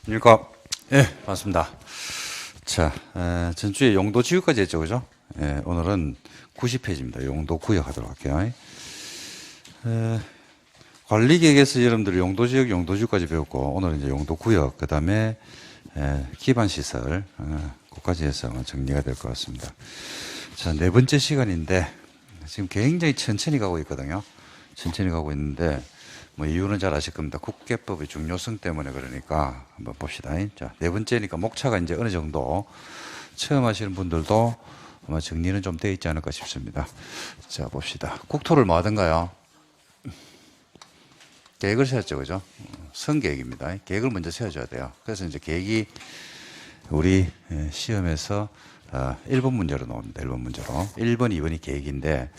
안녕하십니까. 예, 반갑습니다. 자, 전주에 용도 지구까지 했죠, 그죠? 예, 오늘은 90페이지입니다. 용도 구역 하도록 할게요. 관리계획에서 여러분들 용도 지역, 용도 지구까지 배웠고, 오늘은 이제 용도 구역, 그 다음에 기반시설, 그까지 해서 정리가 될 것 같습니다. 자, 네 번째 시간인데, 지금 굉장히 천천히 가고 있거든요. 천천히 가고 있는데, 뭐 이유는 잘 아실 겁니다. 국계법의 중요성 때문에 그러니까 한번 봅시다. 자, 네 번째니까 목차가 이제 어느 정도 처음 하시는 분들도 아마 정리는 좀 되어 있지 않을까 싶습니다. 자, 봅시다. 국토를 뭐 하던가요? 계획을 세웠죠, 그죠? 선계획입니다. 계획을 먼저 세워줘야 돼요. 그래서 이제 계획이 우리 시험에서 1번 문제로 나옵니다. 1번 문제로. 1번, 2번이 계획인데,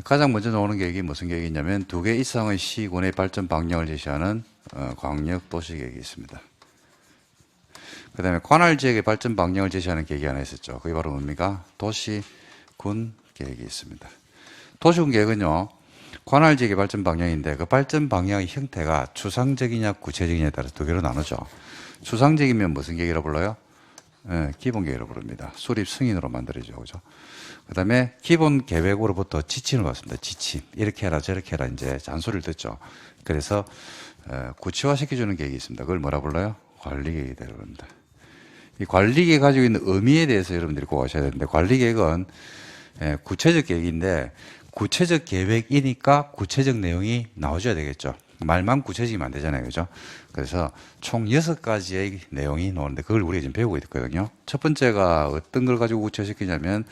가장 먼저 나오는 계획이 무슨 계획이냐면 2개 이상의 시군의 발전 방향을 제시하는 광역 도시 계획이 있습니다. 그 다음에 관할 지역의 발전 방향을 제시하는 계획이 하나 있었죠. 그게 바로 뭡니까? 도시군 계획이 있습니다. 도시군 계획은요, 관할 지역의 발전 방향인데 그 발전 방향의 형태가 추상적이냐 구체적이냐에 따라서 두 개로 나누죠. 추상적이면 무슨 계획이라고 불러요? 기본 계획으로 부릅니다. 수립 승인으로 만들어지죠. 그죠? 그 다음에 기본 계획으로부터 지침을 받습니다. 지침. 이렇게 해라, 저렇게 해라, 이제 잔소리를 듣죠. 그래서, 구체화시켜주는 계획이 있습니다. 그걸 뭐라 불러요? 관리계획이 되라고 합니다. 이 관리계획이 가지고 있는 의미에 대해서 여러분들이 꼭 아셔야 되는데, 관리계획은 구체적 계획인데, 구체적 계획이니까 구체적 내용이 나와줘야 되겠죠. 말만 구체적이면 안 되잖아요. 그죠? 그래서 총 6가지의 내용이 나오는데 그걸 우리가 지금 배우고 있거든요. 첫 번째가 어떤 걸 가지고 구체화시키냐면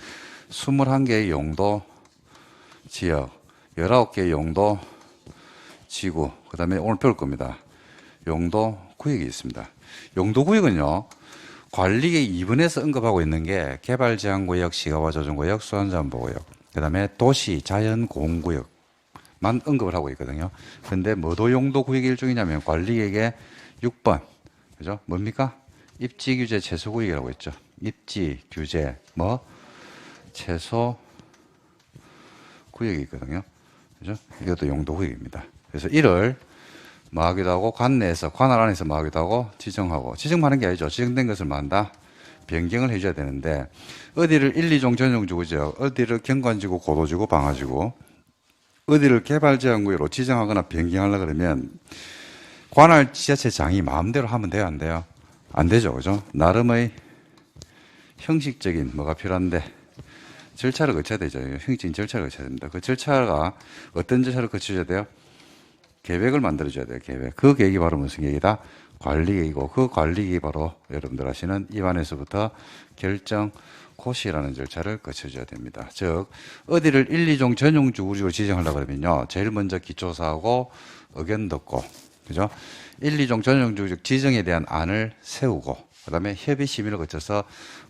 21개의 용도 지역, 19개의 용도 지구, 그 다음에 오늘 배울 겁니다. 용도 구역이 있습니다. 용도 구역은요, 관리계획 2번에서 언급하고 있는 게 개발제한구역, 시가와 조정구역, 수안자원보구역, 그 다음에 도시, 자연, 공구역 만 언급을 하고 있거든요. 근데 뭐도 용도 구역의 일종이냐면 관리계획의 6번. 그죠? 뭡니까? 입지 규제 최소 구역이라고 했죠. 입지 규제 최소 구역이 있거든요. 그죠? 이것도 용도 구역입니다. 그래서 이를 뭐 하기도 하고 관내에서 관할 안에서 뭐 하기도 하고 지정하고 지정하는 게 아니죠. 지정된 것을 뭐 한다? 변경을 해줘야 되는데 어디를 1, 2종 전용지구지역, 어디를 경관지구, 고도지구, 방화지구, 어디를 개발제한구역으로 지정하거나 변경하려고 그러면 관할 지자체장이 마음대로 하면 돼요, 안 돼요? 안 되죠, 그죠? 나름의 형식적인 뭐가 필요한데 절차를 거쳐야 되죠. 형식적인 절차를 거쳐야 됩니다. 그 절차가 어떤 절차를 거쳐야 돼요? 계획을 만들어줘야 돼요, 계획. 그 계획이 바로 무슨 계획이다? 관리계획이고 그 관리계획이 바로 여러분들 아시는 입안에서부터 결정 고시라는 절차를 거쳐줘야 됩니다. 즉 어디를 1, 2종 전용주구지구로 지정하려고 하면요, 제일 먼저 기초사하고 의견 듣고, 그죠? 1, 2종 전용주구지구 지정에 대한 안을 세우고, 그 다음에 협의 심의를 거쳐서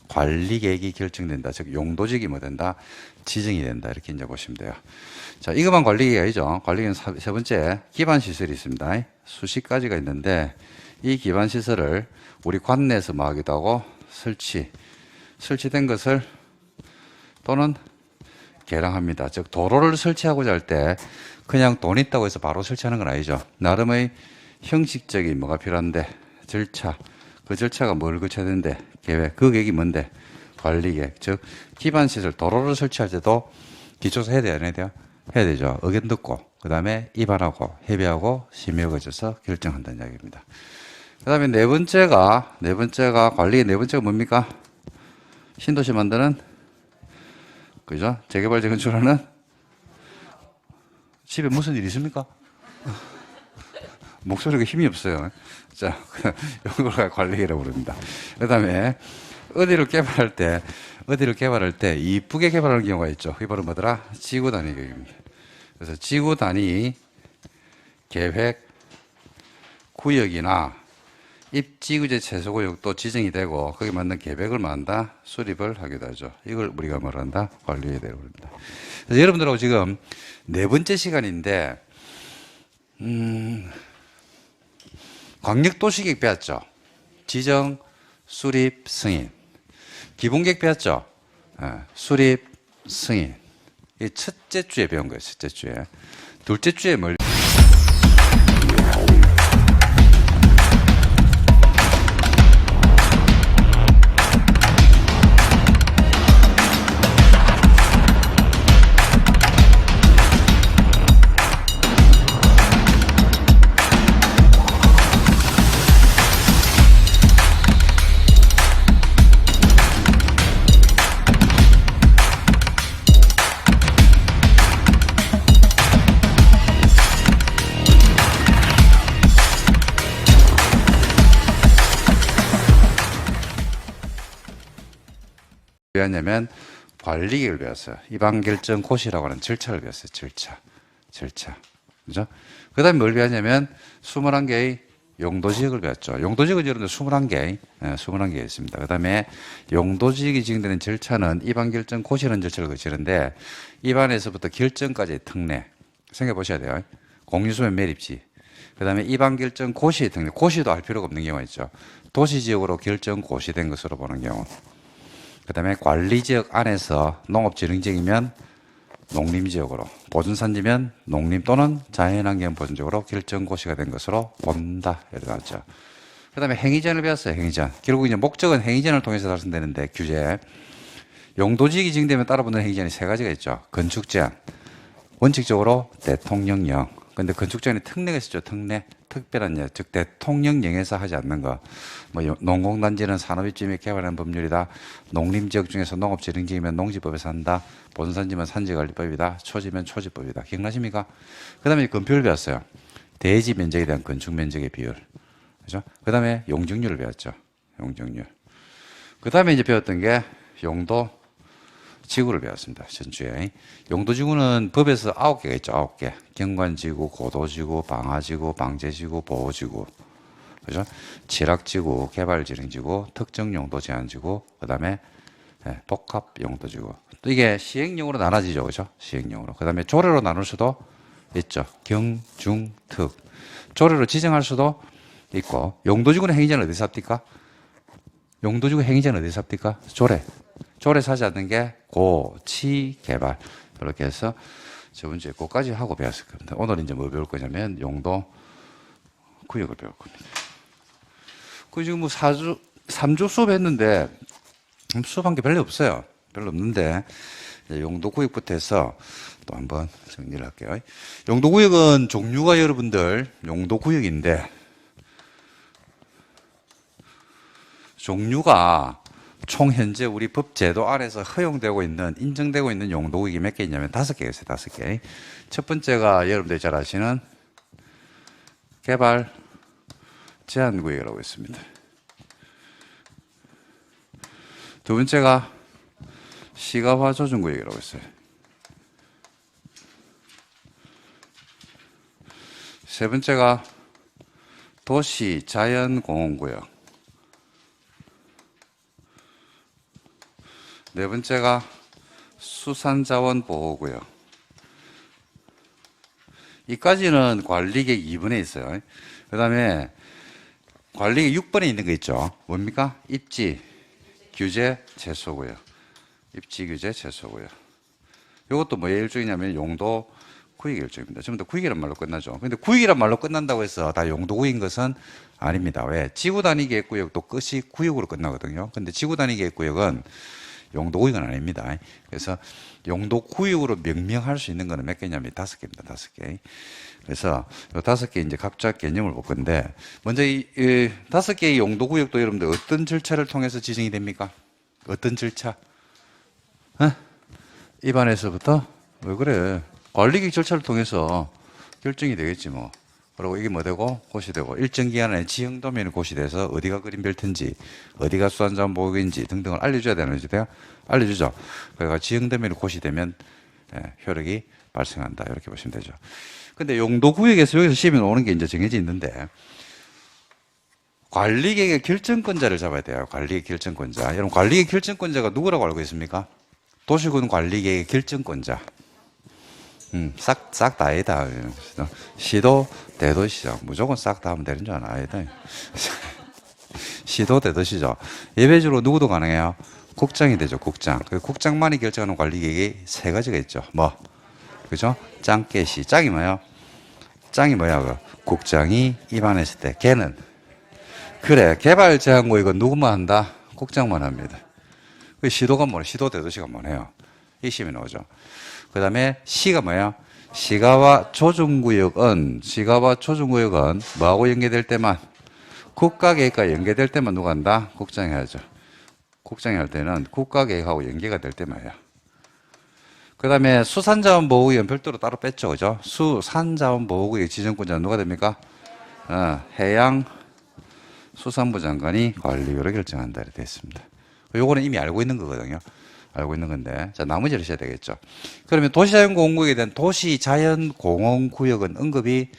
관리계획이 결정된다. 즉 용도지역이 뭐 된다? 지정이 된다. 이렇게 이제 보시면 돼요. 자, 이것만 관리계획이 아니죠. 관리계획은 세 번째 기반시설이 있습니다. 수십 가지가 있는데 이 기반시설을 우리 관내에서 뭐 하기도 하고 설치된 것을 또는 개량합니다. 즉 도로를 설치하고자 할 때 그냥 돈 있다고 해서 바로 설치하는 건 아니죠. 나름의 형식적인 뭐가 필요한데 절차, 그 절차가 뭘 거쳐야 되는데 계획, 그 계획이 뭔데? 관리계획. 즉 기반시설 도로를 설치할 때도 기초사 해야 돼요, 안 해야 돼요? 해야 되죠. 의견 듣고 그 다음에 입안하고 협의하고 심의를 거쳐서 결정한다는 이야기입니다. 그 다음에 네 번째가 관리의 네 번째가 뭡니까? 신도시 만드는, 그죠? 재개발 재건축하는. 집에 무슨 일 있습니까? 목소리가 힘이 없어요. 자, 이걸 관리라고 부릅니다. 그 다음에 어디를 개발할 때 이쁘게 개발하는 경우가 있죠. 그게 바로 뭐더라? 지구 단위 계획입니다. 그래서 지구 단위 계획 구역이나 입지규제 최소구역도 지정이 되고 거기에 맞는 계획을 만다 수립을 하기도 하죠. 이걸 우리가 뭐라 한다? 관리해야 되고 그럽니다. 그래서 여러분들하고 지금 네 번째 시간인데 광역도시계획 배웠죠? 지정, 수립, 승인. 기본계획 배웠죠? 수립, 승인. 이 첫째 주에 배운 거예요. 첫째 주에. 둘째 주에 뭘 왜냐면 관리계획을 배웠어요. 이방결정고시라고 하는 절차를 배웠어요. 절차. 그죠? 그 다음에 뭘 배웠냐면 21개의 용도지역을 배웠죠. 용도지역은 여러분들 21개, 21개 있습니다. 그 다음에 용도지역이 지정되는 절차는 이반결정고시라는 절차를 거치는데 입안에서부터 결정까지의 특례 생각해 보셔야 돼요. 공유수면 매립지. 그 다음에 이반결정고시의 특례. 고시도 할 필요가 없는 경우가 있죠. 도시지역으로 결정고시된 것으로 보는 경우. 그 다음에 관리지역 안에서 농업진흥지역이면 농림지역으로, 보존산지면 농림 또는 자연환경 보존지역으로 결정고시가 된 것으로 본다. 이렇게 나왔죠. 그 다음에 행위전을 배웠어요. 행위전. 결국 이제 목적은 행위전을 통해서 달성되는데 규제. 용도지역이 지정되면 따라붙는 행위전이 세 가지가 있죠. 건축제한. 원칙적으로 대통령령. 근데 건축제한이 특례가 있었죠. 특별한 예, 즉 대통령령에서 하지 않는 거. 뭐 농공단지는 산업입지에 개발하는 법률이다. 농림지역 중에서 농업지능지이면 농지법에서 한다. 본산지면 산지관리법이다. 초지면 초지법이다. 기억나십니까? 그 다음에 건표를 배웠어요. 대지 면적에 대한 건축 면적의 비율. 그죠? 그 다음에 용적률을 배웠죠. 용적률. 그 다음에 이제 배웠던 게 용도 지구를 배웠습니다. 전주에. 용도지구는 법에서 9개가 있죠. 9개. 경관지구, 고도지구, 방화지구, 방제지구, 보호지구. 그죠? 취락지구, 개발지능지구, 특정용도제한지구, 그 다음에 복합용도지구. 또 이게 시행령으로 나눠지죠. 그죠? 시행령으로. 그 다음에 조례로 나눌 수도 있죠. 경, 중, 특. 조례로 지정할 수도 있고, 용도지구는 행위자는 어디서 합니까? 용도지구 행위자는 어디서 합니까? 조례에서 하지 않는 게 고, 치, 개발. 이렇게 해서 저번 주에 그거까지 하고 배웠을 겁니다. 오늘 이제 뭐 배울 거냐면 용도 구역을 배울 겁니다. 그 지금 뭐 3주 수업했는데 수업한 게 별로 없어요. 별로 없는데 용도 구역부터 해서 또 한번 정리를 할게요. 용도 구역은 종류가 여러분들 용도 구역인데 종류가 총 현재 우리 법 제도 안에서 허용되고 있는 인정되고 있는 용도구역이 몇 개 있냐면 5개가 있어요. 5개. 첫 번째가 여러분들이 잘 아시는 개발 제한구역이라고 있습니다. 두 번째가 시가화 조정구역이라고 있어요. 세 번째가 도시 자연공원구역. 네 번째가 수산자원보호구역. 이까지는 관리계획 2번에 있어요. 그 다음에 관리계획 6번에 있는 거 있죠. 뭡니까? 입지, 규제, 최소구역. 입지, 규제, 최소구역. 이것도 뭐의 일종이냐면 용도 구역의 일종입니다. 전부 다 구역이란 말로 끝나죠. 근데 구역이란 말로 끝난다고 해서 다 용도구역인 것은 아닙니다. 왜? 지구단위 계획구역도 끝이 구역으로 끝나거든요. 근데 지구단위 계획구역은 용도구역은 아닙니다. 그래서 용도구역으로 명명할 수 있는 거는 몇 개냐면 5개입니다. 5개. 그래서 이 5개 이제 각자 개념을 볼 건데, 먼저 이 5개의 용도구역도 여러분들 어떤 절차를 통해서 지정이 됩니까? 어떤 절차? 입안에서부터? 왜 그래? 관리계획 절차를 통해서 결정이 되겠지 뭐. 그리고 이게 뭐 되고 고시되고 일정 기간 안에 지형 도면이 고시돼서 어디가 그린벨트인지 어디가 수산자원보호구역인지 등등을 알려줘야 되는 거죠. 알려주죠. 그러니까 지형 도면이 고시되면 효력이 발생한다 이렇게 보시면 되죠. 근데 용도구역에서 여기서 시험에 오는 게 이제 정해져 있는데 관리계획의 결정권자를 잡아야 돼요. 관리계획 결정권자. 여러분 관리계획 결정권자가 누구라고 알고 있습니까? 도시군 관리계획의 결정권자. 싹 다 아니다. 시도, 대도시죠. 무조건 싹 다 하면 되는 줄 아나? 아니다. 시도, 대도시죠. 예외적으로 누구도 가능해요? 국장이 되죠, 국장. 그 국장만이 결정하는 관리계획이 3가지가 있죠. 뭐? 그죠? 짱깨시. 짱이 뭐예요? 짱이 뭐야? 그 국장이 입안했을 때. 걔는. 그래. 개발 제한구역은 누구만 한다? 국장만 합니다. 그 시도가 뭐예요? 시도, 대도시가 뭐예요? 이 시험에 나오죠. 그 다음에 시가 뭐예요? 시가와 조정구역은 뭐하고 연계될 때만 국가계획과 연계될 때만 누가 한다? 국장이 하죠. 국장이 할 때는 국가계획하고 연계가 될 때만이에요. 그 다음에 수산자원보호구역은 별도로 따로 뺐죠. 그죠? 수산자원보호구역 지정권자는 누가 됩니까? 해양수산부 장관이 관리율을 결정한다. 이렇게 되어 있습니다. 요거는 이미 알고 있는 거거든요. 알고 있는 건데. 자, 나머지를 하셔야 되겠죠. 그러면 도시자연공원구역에 대한 도시자연공원구역은 언급이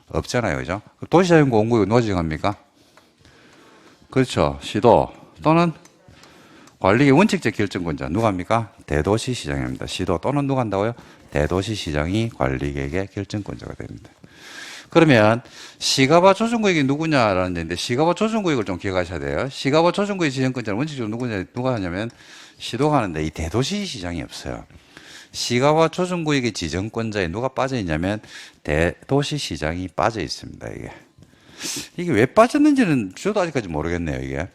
없잖아요. 그죠? 도시자연공원구역 누가 지정합니까? 그렇죠. 시도 또는 관리의 원칙적 결정권자 누가 합니까? 대도시시장입니다. 시도 또는 누가 한다고요? 대도시시장이 관리계획의 결정권자가 됩니다. 그러면 시가와 조정구역이 누구냐라는 얘기인데 시가와 조정구역을 좀 기억하셔야 돼요. 시가와 조정구역 지정권자는 원칙적으로 누가 하냐면 시도가 하는데 이 대도시시장이 없어요. 시가와 조정구역의 지정권자에 누가 빠져 있냐면 대도시시장이 빠져 있습니다. 이게 왜 빠졌는지는 저도 아직까지 모르겠네요, 이게.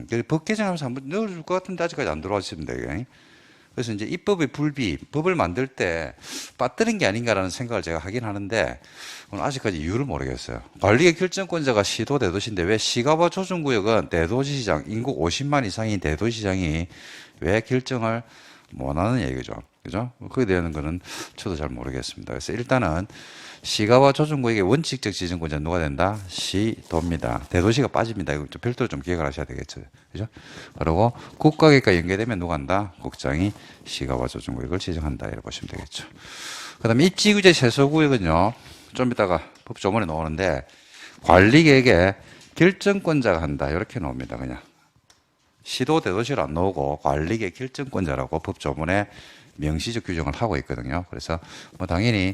그래서 법 개정하면서 한번 넣어줄 것 같은데 아직까지 안 들어왔습니다, 이게. 그래서 이제 입법의 불비, 법을 만들 때 빠뜨린 게 아닌가라는 생각을 제가 하긴 하는데, 오늘 아직까지 이유를 모르겠어요. 관리의 결정권자가 시도 대도시인데 왜 시가와 조정구역은 대도시시장, 인구 50만 이상인 대도시시장이 왜 결정을 못하는 얘기죠. 그죠? 그에 대한 거는 저도 잘 모르겠습니다. 그래서 일단은 시가와 조정구역의 원칙적 지정권자는 누가 된다? 시도입니다. 대도시가 빠집니다. 이거 별도로 좀 기억을 하셔야 되겠죠. 그죠? 그리고 국가계획과 연계되면 누가 한다? 국장이 시가와 조정구역을 지정한다. 이렇게 보시면 되겠죠. 그 다음에 입지규제 최소구역은요, 좀 이따가 법조문에 나오는데, 관리계획의 결정권자가 한다. 이렇게 나옵니다. 그냥. 시도 대도시로 안 나오고 관리계획 결정권자라고 법조문에 명시적 규정을 하고 있거든요. 그래서 뭐 당연히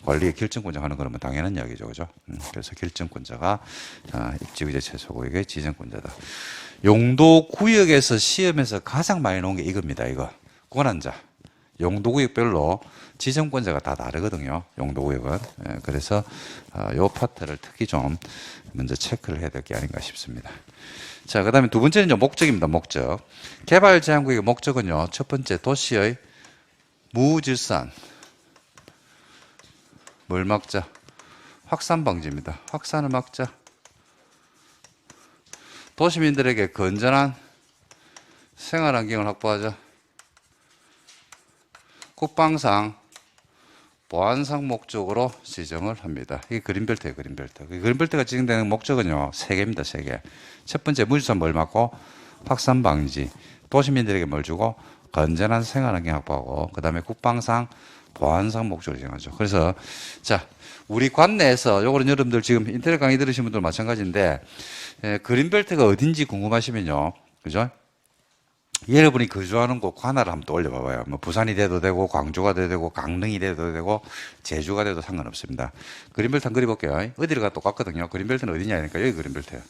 관리의 결정권자 하는 거는 뭐 당연한 이야기죠, 그죠? 그래서 결정권자가 입지구제 최소구역의 지정권자다. 용도구역에서 시험에서 가장 많이 나온 게 이겁니다. 이거 권한자. 용도구역별로 지정권자가 다 다르거든요. 용도구역은. 그래서 요 파트를 특히 좀 먼저 체크를 해야 될 게 아닌가 싶습니다. 자, 그 다음에 두 번째는 이제 목적입니다. 목적. 개발 제한구역의 목적은요, 첫 번째 도시의 무질서한 뭘 막자? 확산 방지입니다. 확산을 막자. 도시민들에게 건전한 생활 환경을 확보하자. 국방상 보안상 목적으로 지정을 합니다. 이게 그린벨트예요, 그린벨트. 그린벨트가 지정되는 목적은요, 세 개입니다, 세 개. 첫 번째, 무질서한 뭘 막고, 확산 방지. 도시민들에게 뭘 주고, 건전한 생활 환경 확보하고, 그 다음에 국방상 보안상 목적으로 지정하죠. 그래서, 자, 우리 관내에서, 요거는 여러분들 지금 인터넷 강의 들으신 분들 마찬가지인데, 그린벨트가 어딘지 궁금하시면요, 그죠? 여러분이 거주하는 곳 관할을 한번 떠올려 봐봐요. 뭐 부산이 돼도 되고 광주가 돼도 되고 강릉이 돼도 되고 제주가 돼도 상관없습니다. 그린벨트 한번 그려볼게요. 어디를 가도 똑같거든요. 그린벨트는 어디냐 하니까 여기 그린벨트예요.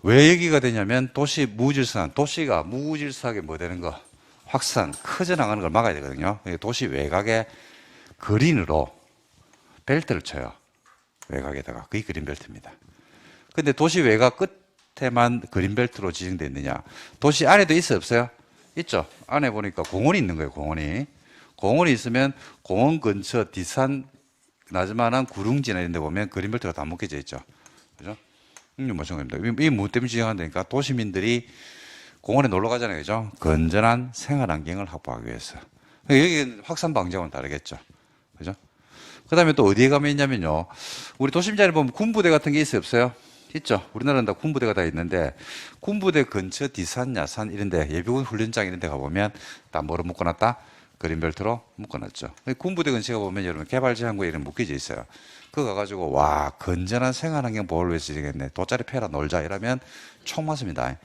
왜 여기가 되냐면 도시 무질서한, 도시가 무질서하게 뭐 되는 거, 확산, 커져나가는 걸 막아야 되거든요. 도시 외곽에 그린으로 벨트를 쳐요. 외곽에다가. 그게 그린벨트입니다. 근데 도시 외곽 끝에만 그린벨트로 지정되어 있느냐? 도시 안에도 있어요, 없어요? 있죠. 안에 보니까 공원이 있는 거예요, 공원이. 공원이 있으면 공원 근처 뒷산 나즈만한 구릉지나 이런 데 보면 그린벨트가 다 묶여져 있죠. 그죠? 마찬가지입니다. 이게 뭐 때문에 지정한다니까? 도시민들이 공원에 놀러 가잖아요, 그죠? 건전한 생활 환경을 확보하기 위해서. 여기 확산 방지하고는 다르겠죠. 그죠? 그 다음에 또 어디에 가면 있냐면요. 우리 도심지에 보면 군부대 같은 게 있어요, 없어요? 있죠. 우리나라는 다 군부대가 다 있는데 군부대 근처 디산, 야산 이런 데 예비군 훈련장 이런 데 가보면 다 뭐로 묶어놨다? 그린벨트로 묶어놨죠. 군부대 근처에 가보면 여러분 개발제한구에 이런 묶여져 있어요. 그거 가가지고 와 건전한 생활환경 보호를 위해서 지정했네. 돗자리 패라 놀자 이러면 총 맞습니다.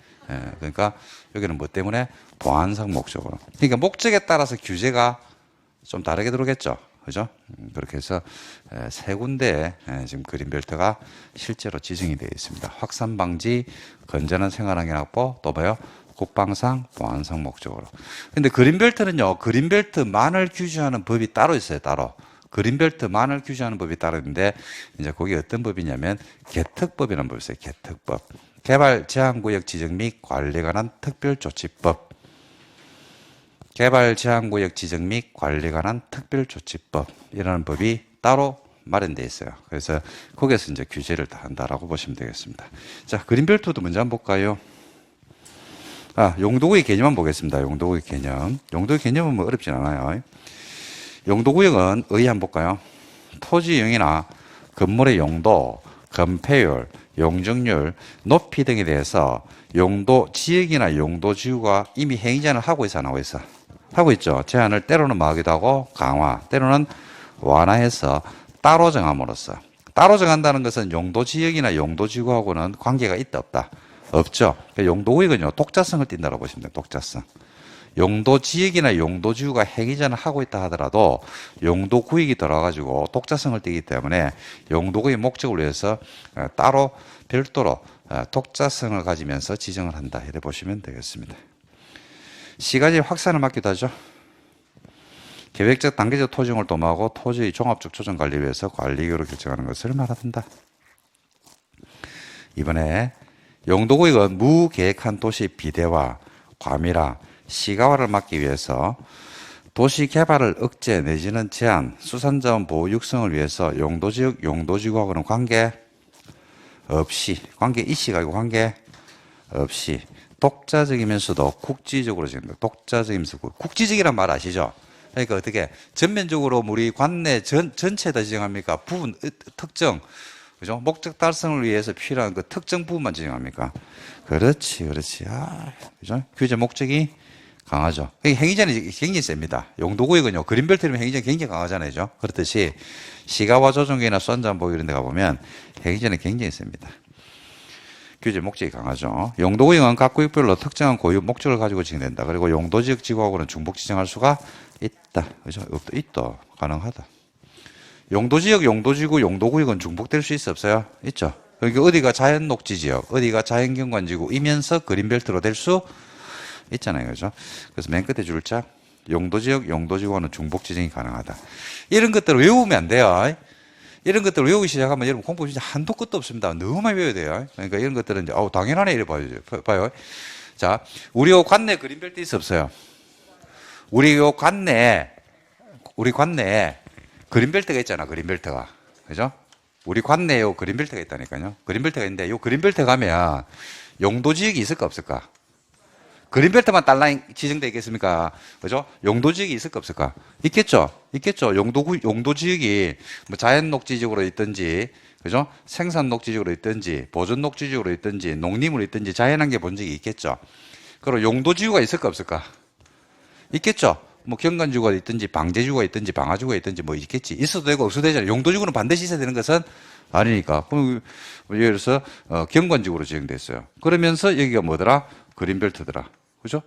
그러니까 여기는 뭐 때문에 보안상 목적으로. 그러니까 목적에 따라서 규제가 좀 다르게 들어오겠죠. 그죠? 그렇게 해서 세 군데에 지금 그린벨트가 실제로 지정이 되어 있습니다. 확산 방지, 건전한 생활환경 확보, 또 뭐요? 국방상, 보안상 목적으로. 근데 그린벨트는요, 그린벨트만을 규제하는 법이 따로 있어요, 따로. 그린벨트만을 규제하는 법이 따로 있는데, 이제 그게 어떤 법이냐면, 개특법이라는 법이 있어요, 개특법. 개발 제한구역 지정 및 관리에 관한 특별조치법. 개발 제한구역 지정 및 관리에 관한 특별조치법이라는 법이 따로 마련되어 있어요. 그래서 거기에서 이제 규제를 다 한다라고 보시면 되겠습니다. 자, 그린벨트도 먼저 한번 볼까요? 용도구역 개념 한번 보겠습니다. 용도구역 개념. 용도구역 개념은 뭐 어렵진 않아요. 용도구역은 한번 볼까요? 토지용이나 건물의 용도, 건폐율, 용적률, 높이 등에 대해서 용도 지역이나 용도 지구가 이미 행위제한을 하고 있어, 안 하고 있어? 하고 있죠. 제한을 때로는 막기도 하고 강화, 때로는 완화해서 따로 정함으로써. 따로 정한다는 것은 용도 지역이나 용도 지구하고는 관계가 있다, 없다? 없죠. 그러니까 용도 구역은요, 독자성을 띈다고 보시면 돼요, 독자성. 용도 지역이나 용도 지구가 행위제한을 하고 있다 하더라도 용도 구역이 들어가지고 독자성을 띠기 때문에 용도 구역의 목적을 위해서 따로 별도로 독자성을 가지면서 지정을 한다. 이렇게 보시면 되겠습니다. 시가지 확산을 막기도 하죠. 계획적 단계적 토지용을 도모하고 토지의 종합적 조정 관리 위해서 관리기구를 결정하는 것을 말한다. 이번에 용도구역은 무계획한 도시 비대화, 과밀화, 시가화를 막기 위해서 도시 개발을 억제 내지는 제한, 수산자원 보호 육성을 위해서 용도지역, 용도지구하고는 관계 없이, 관계 이시가 아니고 관계 없이 독자적이면서도 국지적으로 지금 독자적이면서 국지적이란 말 아시죠? 그러니까 어떻게 전면적으로 우리 관내 전체다 지정합니까? 부분 특정, 그죠? 목적 달성을 위해서 필요한 그 특정 부분만 지정합니까? 그렇지. 그죠? 규제 목적이 강하죠. 행위제한이 굉장히 셉니다. 용도구역은요, 그린벨트면 행위제한이 굉장히 강하잖아요. 그렇듯이 시가화 조정계나 수산자원보호 이런 데 가보면 행위제한이 굉장히 셉니다. 규제 목적이 강하죠. 용도구역은 각 구역별로 특정한 고유 목적을 가지고 지정된다. 그리고 용도지역 지구하고는 중복 지정할 수가 있다. 그죠? 있다. 가능하다. 용도지역, 용도지구, 용도구역은 중복될 수 있어, 없어요? 있죠. 여기 어디가 자연녹지지역, 어디가 자연경관지구이면서 그린벨트로 될 수 있잖아요. 그죠? 그래서 맨 끝에 줄자, 용도지역, 용도지구와는 중복 지정이 가능하다. 이런 것들을 외우면 안 돼요. 이런 것들을 외우기 시작하면 여러분 공부 진짜 한도 끝도 없습니다. 너무 많이 외워야 돼요. 그러니까 이런 것들은 이제, 당연하네. 이래 봐요. 자, 우리 요 관내 그린벨트 있어, 없어요? 우리 관내에 그린벨트가 있잖아, 그린벨트가. 그죠? 우리 관내에 요 그린벨트가 있다니까요. 그린벨트가 있는데, 요 그린벨트 가면 용도지역이 있을까, 없을까? 그린벨트만 딸랑 지정되어 있겠습니까? 그죠? 용도지역이 있을까, 없을까? 있겠죠? 용도지역이 뭐 자연녹지지역으로 있든지, 그죠? 생산녹지지역으로 있든지, 보존녹지지역으로 있든지, 농림으로 있든지, 자연환경 본적이 있겠죠? 그리고 용도지구가 있을까, 없을까? 있겠죠? 뭐 경관지구가 있든지, 방제지구가 있든지, 방화지구가 있든지 뭐 있겠지. 있어도 되고 없어도 되잖아요. 용도지구는 반드시 있어야 되는 것은 아니니까. 그럼 예를 들어서 경관지구로 지정됐어요. 그러면서 여기가 뭐더라? 그린벨트더라. 그죠?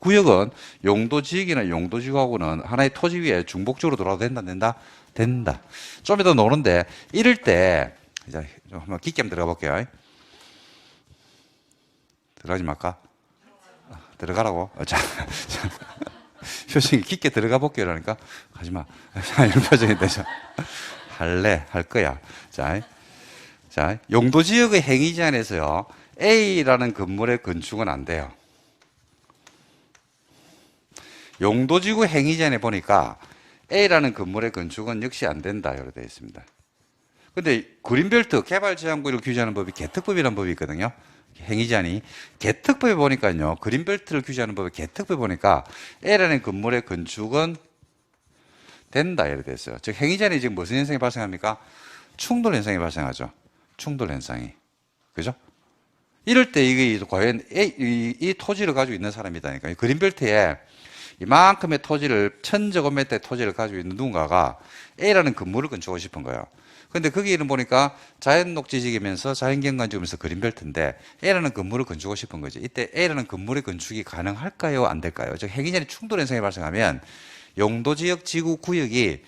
구역은 용도지역이나 용도지구하고는 하나의 토지 위에 중복적으로 돌아도 된다, 안 된다? 된다. 좀 이따 노는데, 이럴 때, 이제 좀 한번 깊게 한번 들어가 볼게요. 들어가지 말까? 들어가라고? 표정이 깊게 들어가 볼게요. 그러니까, 하지 마. 이런 표정이 되죠. 할 거야. 자, 용도지역의 행위 제한에서요, A라는 건물의 건축은 안 돼요. 용도지구 행위 제한에 보니까 A라는 건물의 건축은 역시 안 된다. 이렇게 되어 있습니다. 근데 그린벨트 개발제한구를 규제하는 법이 개특법이라는 법이 있거든요. 행위 제한이. 개특법에 보니까요, 그린벨트를 규제하는 법에 개특법에 보니까 A라는 건물의 건축은 된다. 이렇게 되어 있어요. 즉, 행위 제한이 지금 무슨 현상이 발생합니까? 충돌 현상이 발생하죠. 충돌 현상이. 그죠? 이럴 때 이게 과연 이 토지를 가지고 있는 사람이다니까. 그린벨트에 이만큼의 토지를, 1000제곱미터의 토지를 가지고 있는 누군가가 A라는 건물을 건축하고 싶은 거예요. 근데 거기는 보니까 자연녹지지역이면서 자연경관지구면서 그린벨트인데 A라는 건물을 건축하고 싶은 거지. 이때 A라는 건물의 건축이 가능할까요? 안 될까요? 즉, 행위제한이 충돌 현상이 발생하면 용도지역 지구 구역이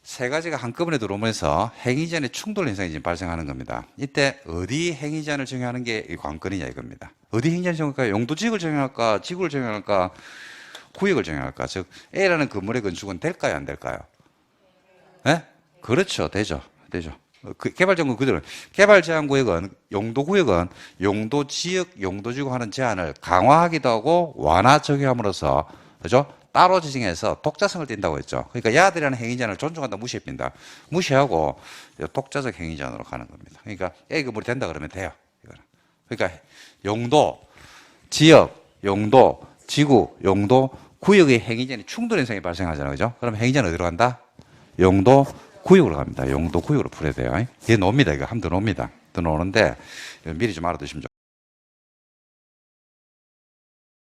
세 가지가 한꺼번에 들어오면서 행위제한의 충돌 현상이 지금 발생하는 겁니다. 이때 어디 행위제한을 정의하는 게 관건이냐 이겁니다. 어디 행위제한을 정할까요? 용도지역을 정할까? 지구를 정할까? 구역을 정할까? 즉, A라는 건물의 건축은 될까요? 안 될까요? 네? 그렇죠. 되죠. 그 개발정구 그대로. 개발제한구역은, 용도구역은 용도지역, 용도지구 하는 제한을 강화하기도 하고 완화 적용함으로써, 그죠? 따로 지정해서 독자성을 띈다고 했죠. 그러니까 야들이라는 행위제한을 존중한다 무시합니다. 무시하고 독자적 행위제한으로 가는 겁니다. 그러니까 A 건물이 된다 그러면 돼요. 이거는. 그러니까 용도, 지역, 용도, 지구, 용도, 구역의 행위제한이 충돌 현상이 발생하잖아요. 그죠? 그럼 행위제한은 어디로 간다? 용도, 구역으로 갑니다. 용도 구역으로 풀어야 돼요. 얘 놓습니다. 이거 한번 더 놓습니다. 더 놓는데 미리 좀 알아두시면 좋겠습니다.